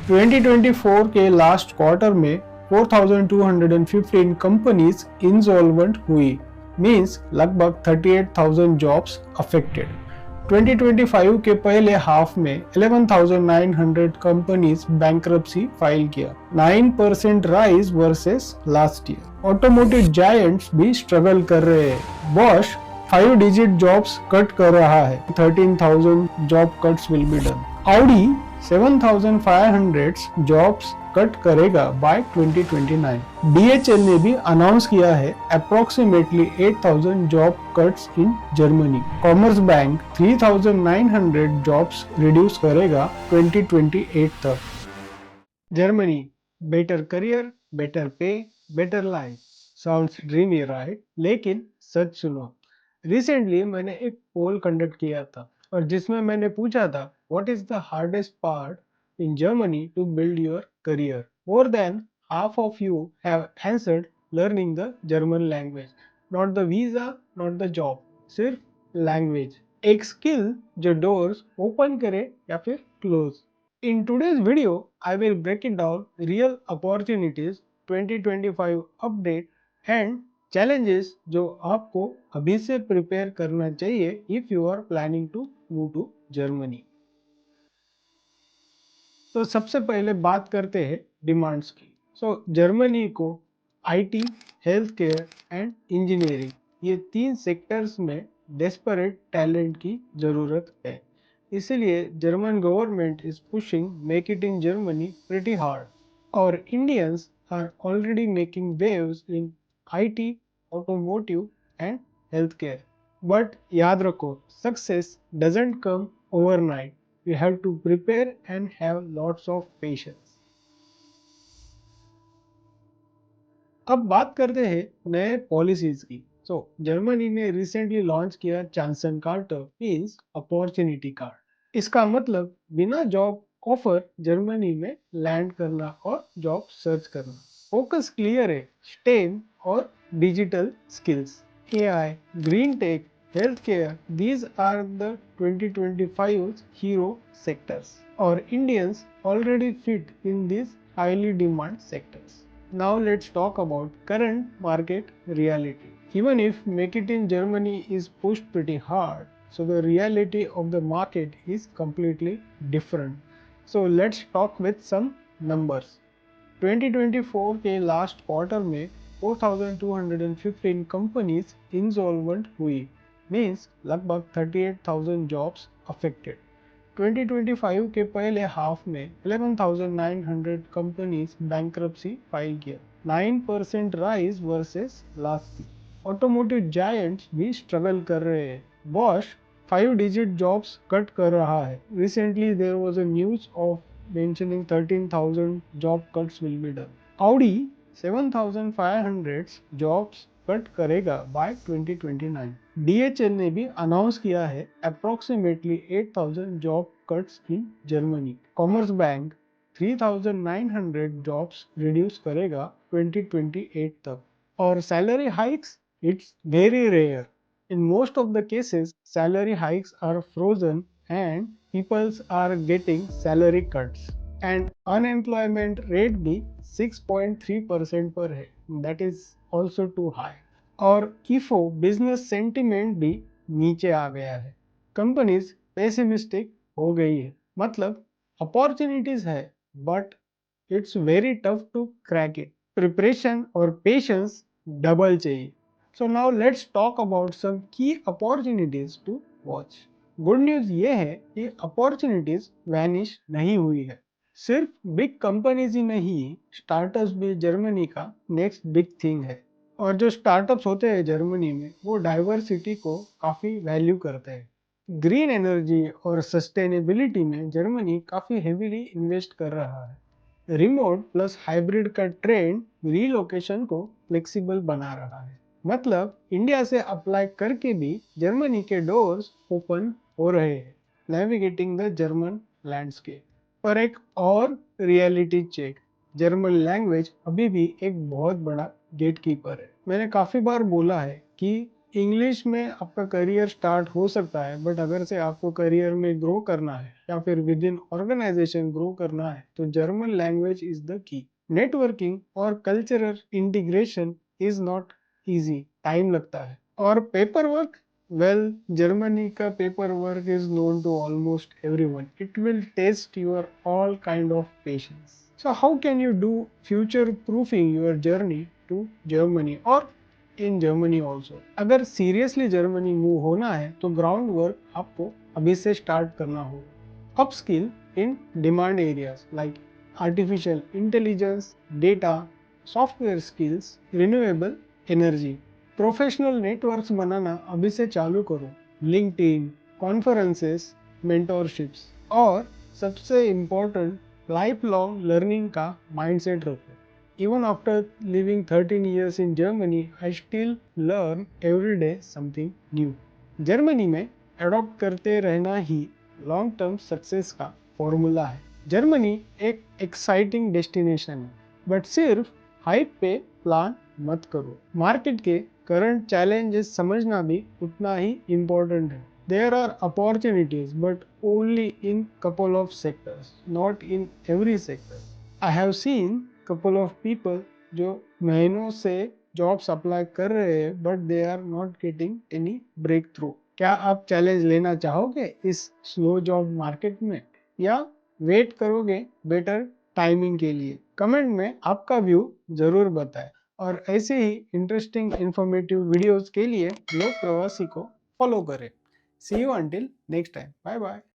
2024 के last quarter में 4,215 companies insolvent हुई, मींस लगभग 38,000 जॉब्स अफेक्टेड। 2025 के पहले हाफ में 11,900 कंपनीज बैंक्रप्सी फाइल किया, 9% rise versus last year. Automotive giants भी स्ट्रगल कर रहे हैं। बॉश 5 डिजिट जॉब्स कट कर रहा है, 13,000 job cuts will be done. Audi 7,500 jobs cut करेगा बाय 2029। DHL ने भी अनाउंस किया है approximately 8,000 job cuts in Germany. Commerce bank 3,900 jobs reduce करेगा 2028 तक। जर्मनी, बेटर करियर, बेटर पे, better life. Sounds dreamy right? लेकिन सच सुनो, रिसेंटली मैंने एक पोल कंडक्ट किया था और जिसमें मैंने पूछा था what is the hardest part in Germany to build your career. More than half of you have answered learning the German language. Not the visa, not the job, सिर्फ language. एक skill जो doors open करे या फिर close. In today's video, I will break it down real opportunities, 2025 update and challenges जो आपको अभी से prepare करना चाहिए if you are planning to move to Germany. तो सबसे पहले बात करते हैं डिमांड्स की। जर्मनी को IT, health care and engineering, ये 3 सेक्टर्स में डेस्परेट टैलेंट की ज़रूरत है। इसलिए German government is pushing make it in Germany pretty hard, और Indians are already making waves in IT, automotive and health care. But याद रखो, success doesn't come overnight. You have to prepare and have lots of patience. अब बात करते हैं नए policies की। Germany ने रिसेंटली लॉन्च किया Chancenkarte, means opportunity card. इसका मतलब बिना जॉब ऑफर जर्मनी में लैंड करना और जॉब सर्च करना। फोकस क्लियर है, स्टेम और digital skills, AI, green tech, healthcare. These are the 2025's hero sectors, or Indians already fit in these highly demand sectors. Now let's talk about current market reality. Even if Make It in Germany is pushed pretty hard, so the reality of the market is completely different. So let's talk with some numbers. 2024 के last quarter में 4,215 companies insolvent हुई, means लगभग 38,000 jobs affected. 2025 के पहले half में 11,900 companies bankruptcy file किया, 9% rise versus last year. Automotive giants भी struggle कर रहे हैं। बॉश 5 डिजिट जॉब्स कट कर रहा है। Recently there was a news of mentioning 13,000 job cuts will be done. Audi 7,500 jobs cut करेगा by 2029. DHL ने भी अनाउंस किया है approximately 8,000 job cuts in Germany. Commerzbank 3,900 jobs reduce करेगा 2028 तक। और salary hikes, it's very rare. In most of the cases, salary hikes are frozen and people are getting salary cuts. And unemployment rate भी 6.3% पर है, that is also too high. और कीफो business sentiment भी नीचे आ गया है। कंपनीज पेसिमिस्टिक हो गई है, मतलब अपॉर्चुनिटीज है but it's very tough to crack it. Preparation और पेशेंस डबल चाहिए। So now let's talk about some key opportunities to watch. Good news ये है कि अपॉर्चुनिटीज वैनिश नहीं हुई है। सिर्फ बिग कंपनीज ही नहीं, स्टार्टअप्स भी जर्मनी का नेक्स्ट बिग थिंग है। और जो स्टार्टअप्स होते हैं जर्मनी में, वो डाइवर्सिटी को काफ़ी वैल्यू करते हैं। ग्रीन एनर्जी और सस्टेनेबिलिटी में जर्मनी काफ़ी हेवीली इन्वेस्ट कर रहा है। रिमोट प्लस हाइब्रिड का ट्रेंड रीलोकेशन को फ्लेक्सिबल बना रहा है। मतलब इंडिया से अप्लाई करके भी जर्मनी के डोर्स ओपन हो रहे हैं, नेविगेटिंग द जर्मन लैंडस्केप। पर एक और रियलिटी चेक, जर्मन लैंग्वेज अभी भी एक बहुत बड़ा गेटकीपर है। मैंने काफ़ी बार बोला है कि इंग्लिश में आपका करियर स्टार्ट हो सकता है, बट अगर से आपको करियर में ग्रो करना है या फिर विद इन ऑर्गेनाइजेशन ग्रो करना है तो German language is the key. Networking और cultural integration is not easy, time लगता है। और पेपर वर्क, वेल, जर्मनी का paper work is known to almost everyone. It will test your all kind of patience. So how can you do future proofing your journey to Germany or in Germany also? अगर seriously Germany move होना है तो ground work आपको अभी से start करना होगा। Up skill in demand areas like artificial intelligence, data, software skills, renewable energy. Professional networks बनाना अभी से चालू करो। लिंक्डइन, कॉन्फ्रेंसेस, मेंटोरशिप्स और सबसे इम्पोर्टेंट लाइफ लॉन्ग लर्निंग का माइंडसेट रखो। Even after living 13 years in Germany, I still learn every day something new. Germany में अडॉप्ट करते रहना ही लॉन्ग टर्म सक्सेस का फॉर्मूला है। जर्मनी एक एक्साइटिंग डेस्टिनेशन है, बट सिर्फ हाइप पे प्लान मत करो। मार्केट के करंट चैलेंजेस समझना भी उतना ही इम्पोर्टेंट है। There are opportunities, but only in couple of sectors, not in every sector. I have seen couple of people जो महीनों से जॉब्स अप्लाई कर रहे हैं but they are not getting any breakthrough. क्या आप चैलेंज लेना चाहोगे इस स्लो जॉब मार्केट में, या वेट करोगे बेटर टाइमिंग के लिए? कमेंट में आपका व्यू जरूर बताएं और ऐसे ही इंटरेस्टिंग इंफॉर्मेटिव वीडियोस के लिए लोक प्रवासी को फॉलो करें। See you until next time, bye bye.